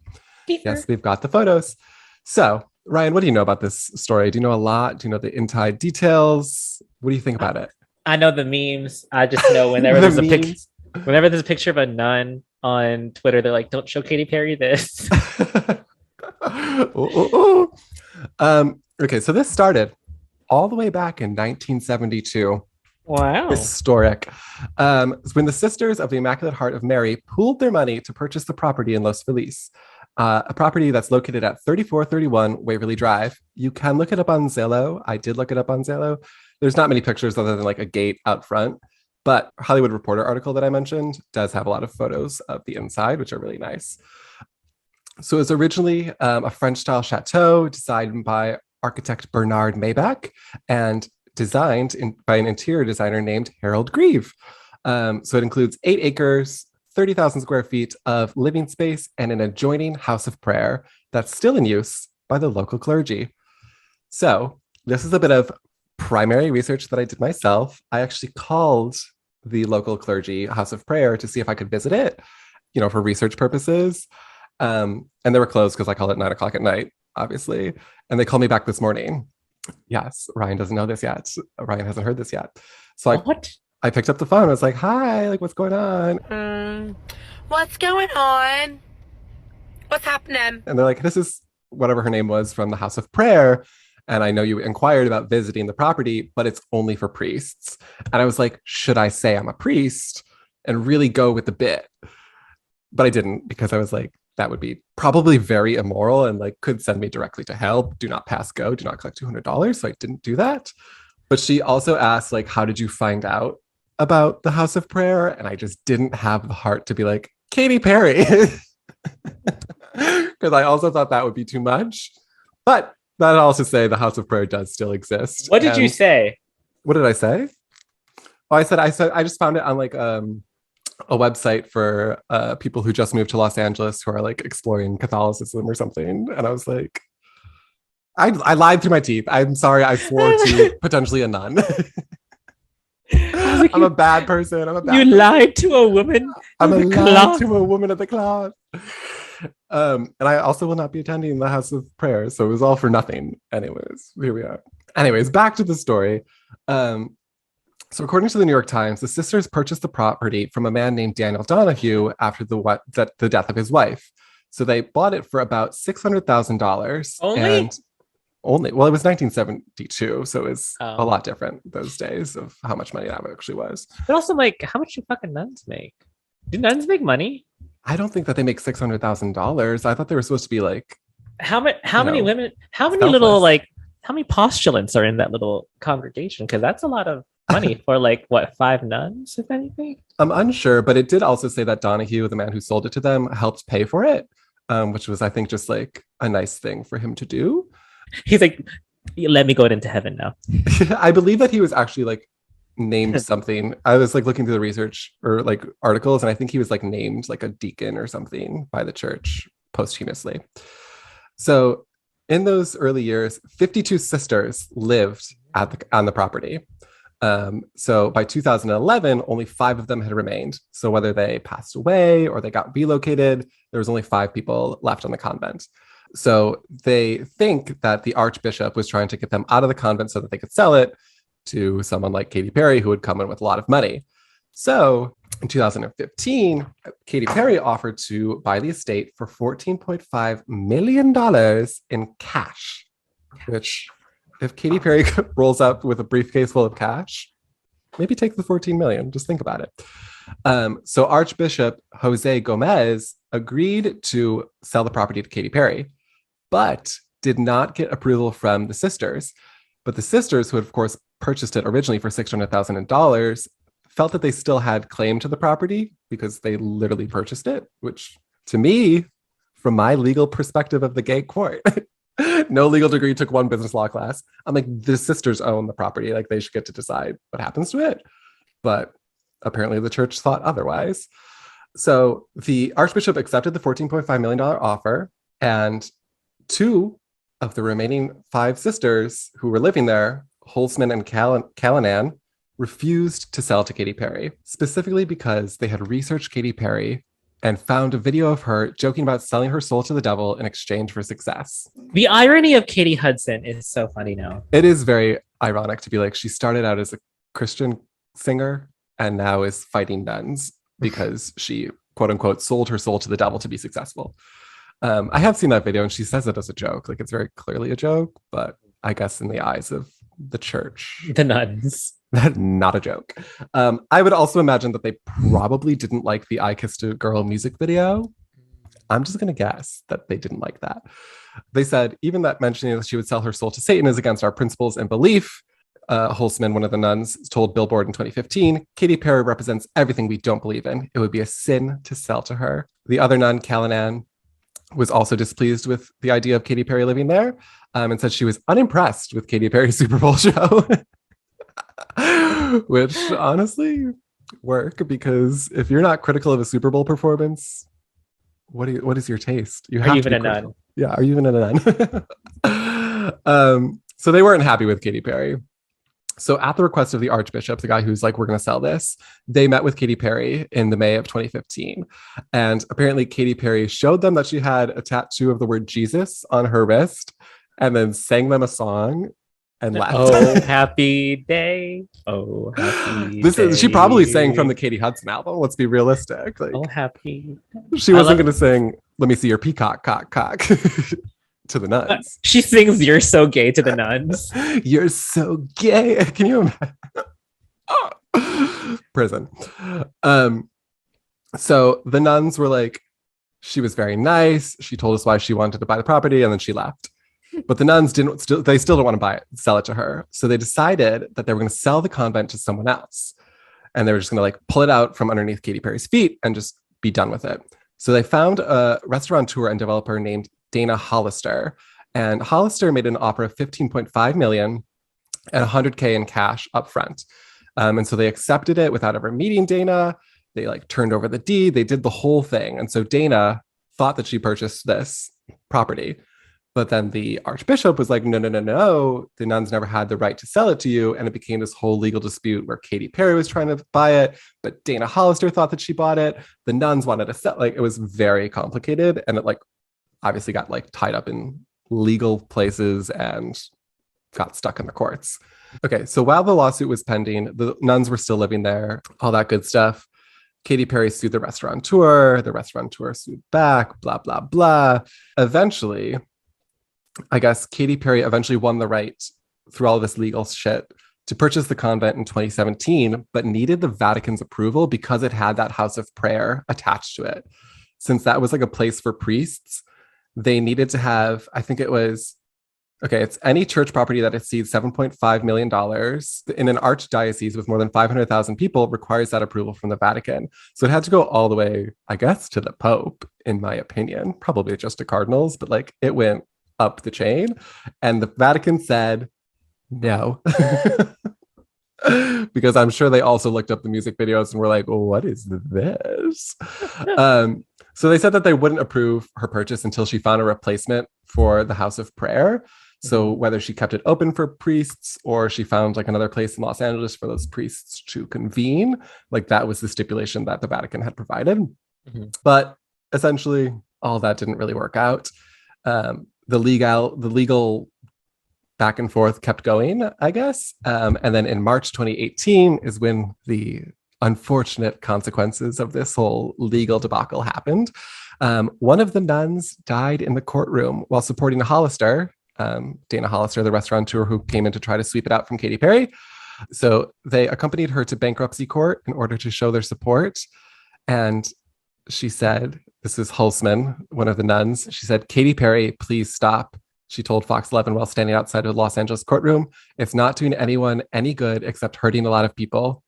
Yes, we've got the photos. So, Ryan, what do you know about this story? Do you know a lot? Do you know the inside details? What do you think about it? I know the memes. I just know whenever there's a picture of a nun on Twitter, they're like, "Don't show Katy Perry this." Okay, so this started all the way back in 1972. Wow. Historic. When the Sisters of the Immaculate Heart of Mary pooled their money to purchase the property in Los Feliz, a property that's located at 3431 Waverly Drive. You can look it up on Zillow. I did look it up on Zillow. There's not many pictures other than like a gate out front, but Hollywood Reporter article that I mentioned does have a lot of photos of the inside, which are really nice. So it was originally a French-style chateau designed by architect Bernard Maybach and designed by an interior designer named Harold Grieve. So it includes 8 acres, 30,000 square feet of living space, and an adjoining house of prayer that's still in use by the local clergy. So this is a bit of primary research that I did myself. I actually called the local clergy house of prayer to see if I could visit it, for research purposes. And they were closed because I called at 9 o'clock at night, obviously. And they called me back this morning. Yes, Ryan doesn't know this yet. Ryan hasn't heard this yet. So I picked up the phone. I was like, hi, like, what's going on? What's going on? What's happening? And they're like, this is whatever her name was from the House of Prayer. And I know you inquired about visiting the property, but it's only for priests. And I was like, should I say I'm a priest and really go with the bit? But I didn't, because I was like, that would be probably very immoral and like could send me directly to hell. Do not pass go. Do not collect $200. So I didn't do that. But she also asked, like, how did you find out about the House of Prayer? And I just didn't have the heart to be like, Katy Perry. Because I also thought that would be too much. But that also say the House of Prayer does still exist. What did you say? What did I say? Oh, I said I just found it on like a website for people who just moved to Los Angeles who are like exploring Catholicism or something. And I was like, I lied through my teeth. I'm sorry. I swore to potentially a nun. I was like, I'm a bad person. I'm a bad You person. lied to a woman. I'm a of the lie cloth. to a woman of the cloth. And I also will not be attending the house of prayer. So it was all for nothing. Anyways, here we are. Anyways, back to the story. So according to the New York Times, the sisters purchased the property from a man named Daniel Donahue after the death of his wife. So they bought it for about $600,000. Only? Well, it was 1972, so it was a Oh. lot different those days of how much money that actually was. But also, like, how much do fucking nuns make? Do nuns make money? I don't think that they make $600,000. I thought they were supposed to be like, How many know, women? How many selfless. little like? How many postulants are in that little congregation? Because that's a lot of money for like what 5 nuns, if anything. I'm unsure, but it did also say that Donahue, the man who sold it to them, helped pay for it, which was, I think, just like a nice thing for him to do. He's like, let me go into heaven now. I believe that he was actually like named something. I was like looking through the research or like articles, and I think he was like named like a deacon or something by the church posthumously. So in those early years, 52 sisters lived on the property. So by 2011, only 5 of them had remained. So whether they passed away or they got relocated, there was only 5 people left on the convent. So they think that the archbishop was trying to get them out of the convent so that they could sell it to someone like Katy Perry, who would come in with a lot of money. So in 2015, Katy Perry offered to buy the estate for $14.5 million in cash, which if Katy Perry rolls up with a briefcase full of cash, maybe take the 14 million. Just think about it. So Archbishop Jose Gomez agreed to sell the property to Katy Perry, but did not get approval from the sisters. But the sisters, who had, of course, purchased it originally for $600,000, felt that they still had claim to the property because they literally purchased it, which to me, from my legal perspective of the gay court, no legal degree, took 1 business law class. I'm like, the sisters own the property. Like, they should get to decide what happens to it. But apparently the church thought otherwise. So the archbishop accepted the $14.5 million offer, and 2 of the remaining 5 sisters who were living there, Holzman and Callanan, refused to sell to Katy Perry, specifically because they had researched Katy Perry and found a video of her joking about selling her soul to the devil in exchange for success. The irony of Katie Hudson is so funny now. It is very ironic to be like, she started out as a Christian singer and now is fighting nuns because she, quote unquote, sold her soul to the devil to be successful. I have seen that video and she says it as a joke. Like, it's very clearly a joke, but I guess in the eyes of the church, The nuns. not a joke. I would also imagine that they probably didn't like the I Kissed a Girl music video. I'm just going to guess that they didn't like that. They said, even that mentioning that she would sell her soul to Satan is against our principles and belief. Holzman, one of the nuns, told Billboard in 2015, Katy Perry represents everything we don't believe in. It would be a sin to sell to her. The other nun, Callanan, was also displeased with the idea of Katy Perry living there, and said she was unimpressed with Katy Perry's Super Bowl show. Which honestly work, because if you're not critical of a Super Bowl performance, what is your taste? You Are have you to even be a critical. nun? Yeah, are you even a nun? So they weren't happy with Katy Perry. So at the request of the archbishop, the guy who's like, we're going to sell this, they met with Katy Perry in the May of 2015. And apparently Katy Perry showed them that she had a tattoo of the word Jesus on her wrist and then sang them a song and left. Oh, happy day. Oh, happy She probably day. sang from the Katy Hudson album. Let's be realistic. Like, Oh, happy. she wasn't going to sing, let me see your peacock, cock, to the nuns. She sings You're So Gay to the nuns. You're so gay. Can you imagine? Prison. So the nuns were like, she was very nice. She told us why she wanted to buy the property, and then she left. But the nuns still don't want to sell it to her. So they decided that they were going to sell the convent to someone else. And they were just going to like pull it out from underneath Katy Perry's feet and just be done with it. So they found a restaurateur and developer named Dana Hollister. And Hollister made an offer of $15.5 million and $100K in cash up front. And so they accepted it without ever meeting Dana. They like turned over the deed. They did the whole thing. And so Dana thought that she purchased this property. But then the archbishop was like, no, no, no, no. The nuns never had the right to sell it to you. And it became this whole legal dispute where Katy Perry was trying to buy it, but Dana Hollister thought that she bought it. The nuns wanted to sell, like, it was very complicated. And it like obviously got like tied up in legal places and got stuck in the courts. Okay, so while the lawsuit was pending, the nuns were still living there, all that good stuff. Katy Perry sued the restaurateur sued back, blah, blah, blah. Eventually, I guess Katy Perry eventually won the right through all this legal shit to purchase the convent in 2017, but needed the Vatican's approval because it had that house of prayer attached to it. Since that was like a place for priests, they needed to have, I think it was, okay, it's any church property that exceeds $7.5 million in an archdiocese with more than 500,000 people requires that approval from the Vatican. So it had to go all the way, I guess, to the Pope, in my opinion, probably just to cardinals, but like it went up the chain. And the Vatican said no. Because I'm sure they also looked up the music videos and were like, well, what is this? So they said that they wouldn't approve her purchase until she found a replacement for the House of Prayer. So whether she kept it open for priests or she found like another place in Los Angeles for those priests to convene, like that was the stipulation that the Vatican had provided. But essentially all that didn't really work out. The legal back and forth kept going, I guess. And then in March 2018 is when the unfortunate consequences of this whole legal debacle happened. One of the nuns died in the courtroom while supporting Hollister, Dana Hollister, the restaurateur who came in to try to sweep it out from Katy Perry. So they accompanied her to bankruptcy court in order to show their support. And she said, this is Hulsman, one of the nuns, she said, Katy Perry, please stop. She told Fox 11 while standing outside of the Los Angeles courtroom, it's not doing anyone any good except hurting a lot of people.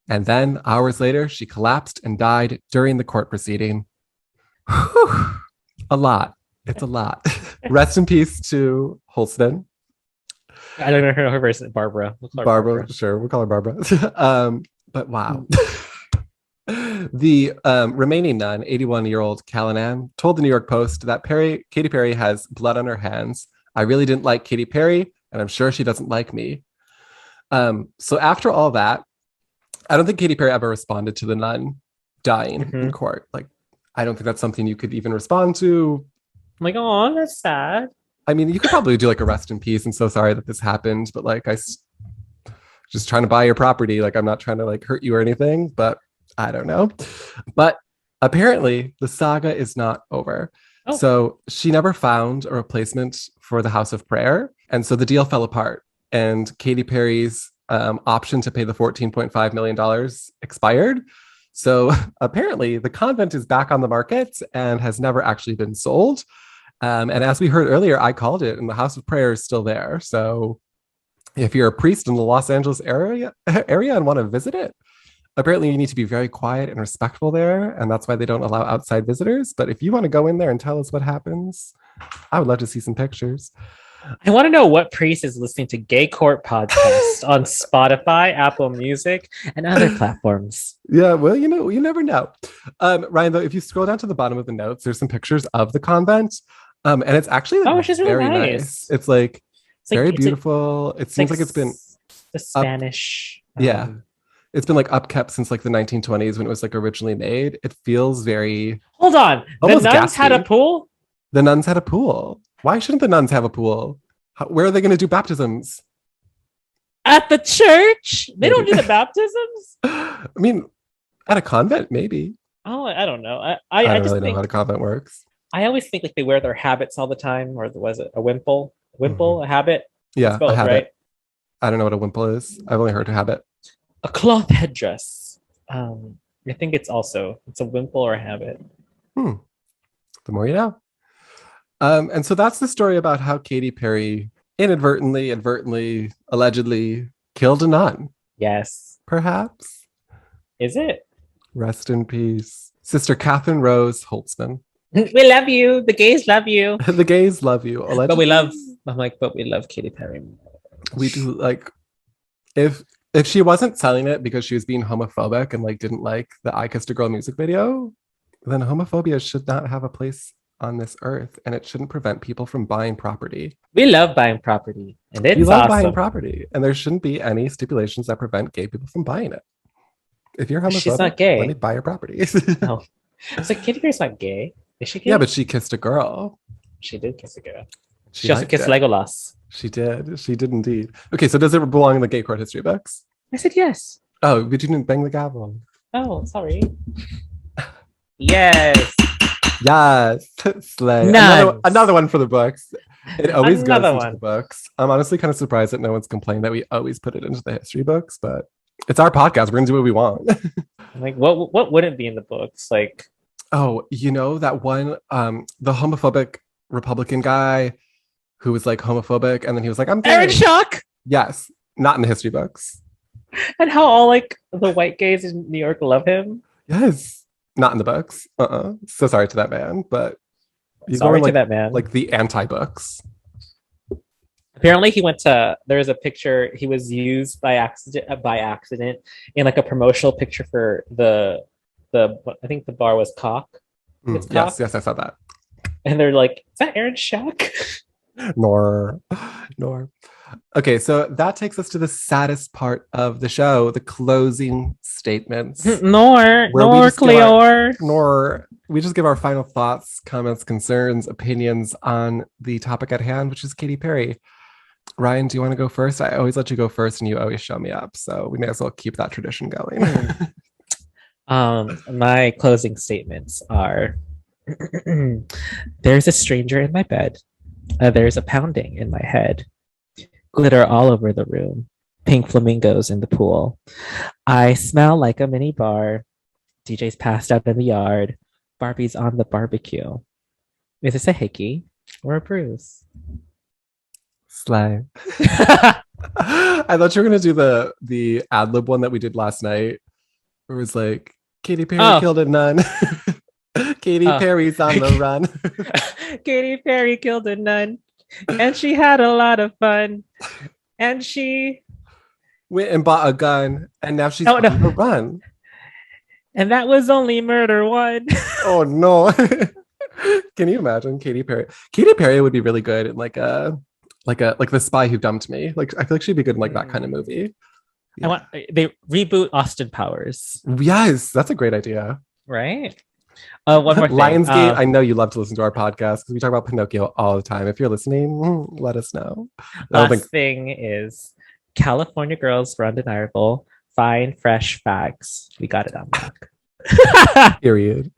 And then hours later, she collapsed and died during the court proceeding. Whew. A lot. It's a lot. Rest in peace to Holston. I don't know her version. Barbara. Barbara. Sure, we'll call her Barbara. But wow. The remaining nun, 81-year-old Callanan, told the New York Post that Katy Perry has blood on her hands. I really didn't like Katy Perry, and I'm sure she doesn't like me. So after all that, I don't think Katy Perry ever responded to the nun dying in court. Like, I don't think that's something you could even respond to. I'm like, oh, that's sad. I mean, you could probably do like a rest in peace and so sorry that this happened, but like just trying to buy your property. Like, I'm not trying to like hurt you or anything, but I don't know. But apparently the saga is not over. Oh. So she never found a replacement for the House of Prayer. And so the deal fell apart. And Katy Perry's option to pay the $14.5 million expired. So apparently the convent is back on the market and has never actually been sold. And as we heard earlier, I called it, and the House of Prayer is still there. So if you're a priest in the Los Angeles area and want to visit it, apparently you need to be very quiet and respectful there. And that's why they don't allow outside visitors. But if you want to go in there and tell us what happens, I would love to see some pictures. I want to know what priest is listening to Gay Court podcast on Spotify, Apple Music, and other platforms. Yeah, well, you never know. Ryan, though, if you scroll down to the bottom of the notes, there's some pictures of the convent. And it's actually which is really very nice. It's like very beautiful. It seems like it's been the Spanish. Yeah. It's been like upkept since like the 1920s when it was like originally made. It feels very... Hold on. The nuns had a pool? The nuns had a pool. Why shouldn't the nuns have a pool? Where are they going to do baptisms? At the church? They don't do the baptisms? I mean, at a convent, maybe. Oh, I don't know. I don't just really know how a convent works. I always think like they wear their habits all the time, or was it a wimple? A habit? Yeah, both, a habit. Right? I don't know what a wimple is. I've only heard a habit. A cloth headdress. I think it's a wimple or a habit. The more you know. And so that's the story about how Katy Perry inadvertently, advertently, allegedly killed a nun. Yes. Perhaps. Is it? Rest in peace. Sister Catherine Rose Holtzman. We love you. The gays love you. The gays love you. Allegedly. But we love Katy Perry. We do, like, if she wasn't selling it because she was being homophobic and like didn't like the I Kissed a Girl music video, then homophobia should not have a place on this earth, and it shouldn't prevent people from buying property. We love buying property, and it's We love awesome. buying property, and there shouldn't be any stipulations that prevent gay people from buying it. If you're homophobic, She's not gay. let me buy your property. No. It's like Katy Perry's not gay. Is she gay? Yeah, but she kissed a girl. She did kiss a girl. She She also liked kissed it. Legolas. She did. She did indeed. Okay, so does it belong in the gay court history books? I said yes. Oh, but you didn't bang the gavel. Oh, sorry. Yes. Yes, slay. Nice. Another one for the books. It always Another goes into one. the books. I'm honestly kind of surprised that no one's complained that we always put it into the history books, but it's our podcast. We're gonna do what we want. Like what wouldn't be in the books? Like Oh, you know that one, the homophobic Republican guy who was like homophobic, and then he was like, "I'm gay." Aaron Schock, Yes, not in the history books. and how all like the white gays in New York love him. Yes, not in the books. So sorry to that man, but you Sorry go to in, that man. like the anti-books. Apparently, he went to. There was a picture. He was used by accident in like a promotional picture for the. I think the bar was Cock. It's Cock. Yes, I saw that. And they're like, "Is that Aaron Schock?" Nor. Okay, so that takes us to the saddest part of the show, the closing statements. Nor Where we just give Cleor. Nor we just give our final thoughts, comments, concerns, opinions on the topic at hand, which is Katy Perry. Ryan, do you want to go first? I always let you go first, and you always show me up, so we may as well keep that tradition going. My closing statements are: there's a stranger in my bed. There's a pounding in my head. Glitter all over the room. Pink flamingos in the pool. I smell like a mini bar. DJ's passed out in the yard. Barbie's on the barbecue. Is this a hickey or a bruise? Slay. I thought you were gonna do the ad lib one that we did last night. It was like Katy Perry killed a nun. Katy Perry's on the run. Katy Perry killed a nun, and she had a lot of fun. And she went and bought a gun, and now she's on the run. And that was only murder one. Oh no! Can you imagine Katy Perry? Katy Perry would be really good in like The Spy Who Dumped Me. Like I feel like she'd be good in like that kind of movie. Yeah. They reboot Austin Powers. Yes, that's a great idea. Right? One more thing. Lionsgate, I know you love to listen to our podcast because we talk about Pinocchio all the time. If you're listening, let us know. Last thing is California girls were undeniable. Fine, fresh facts. We got it on lock. Period.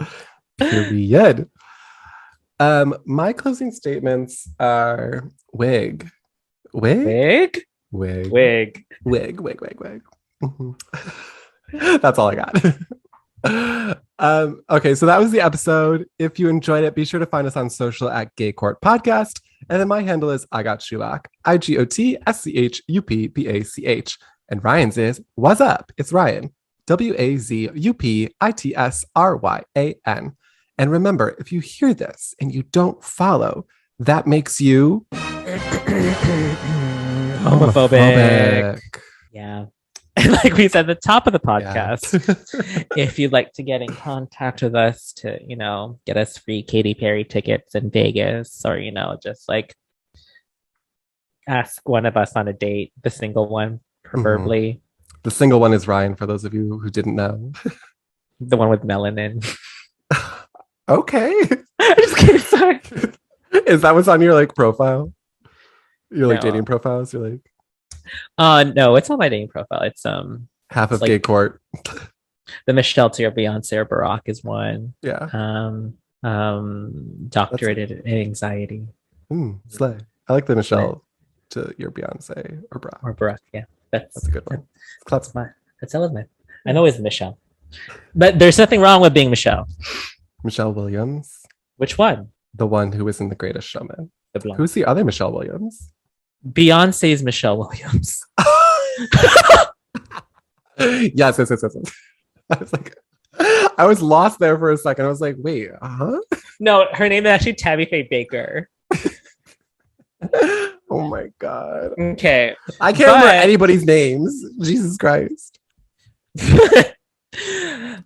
My closing statements are wig. Mhm. That's all I got. Okay, so that was the episode. If you enjoyed it, be sure to find us on social at Gay Court Podcast. And then my handle is I Got Shubak, IGOTSCHUPBACH. And Ryan's is What's Up? It's Ryan, WAZUPITSRYAN. And remember, if you hear this and you don't follow, that makes you homophobic. Yeah. And like we said at the top of the podcast, if you'd like to get in contact with us to, get us free Katy Perry tickets in Vegas, or, just like ask one of us on a date, the single one, preferably. Mm-hmm. The single one is Ryan, for those of you who didn't know. The one with melanin. Okay. I'm just kidding, sorry. Is that what's on your profile? Your No. dating profiles? You're like no, it's on my dating profile. It's half of like, Gay Court. The Michelle to your Beyonce or Barack is one. Yeah. Doctorate in anxiety. Slay. I like the Michelle to your Beyonce or Barack. Or Barack, yeah. That's a good one. That's mine. I know it's Michelle. But there's nothing wrong with being Michelle. Michelle Williams. Which one? The one who was in The Greatest Showman. The blonde. Who's the other Michelle Williams? Beyonce's Michelle Williams. Yes. I was like, I was lost there for a second. I was like, wait, No, her name is actually Tammy Faye Baker. Oh my God. Okay. I can't remember anybody's names. Jesus Christ.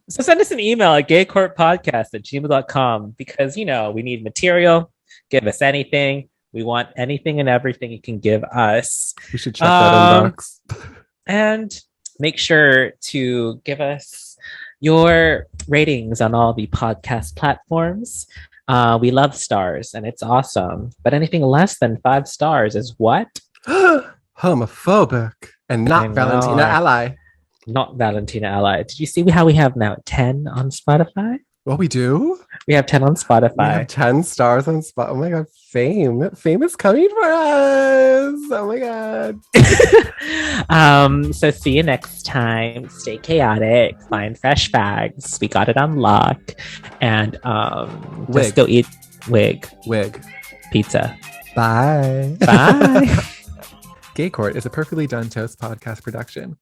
So send us an email at gaycourtpodcast@gmail.com because, you know, we need material. Give us anything. We want anything and everything you can give us. You should check that inbox. And make sure to give us your ratings on all the podcast platforms. We love stars and it's awesome. But anything less than 5 stars is what? Homophobic and not Valentina Ally. Not Valentina Ally. Did you see how we have now 10 on Spotify? What we do? We have 10 on Spotify. We have 10 stars on Spotify. Oh my God, fame. Fame is coming for us. Oh my God. So see you next time. Stay chaotic. Find fresh bags. We got it on lock. And just go eat wig pizza. Bye. Bye. Gay Court is a Perfectly Done Toast podcast production.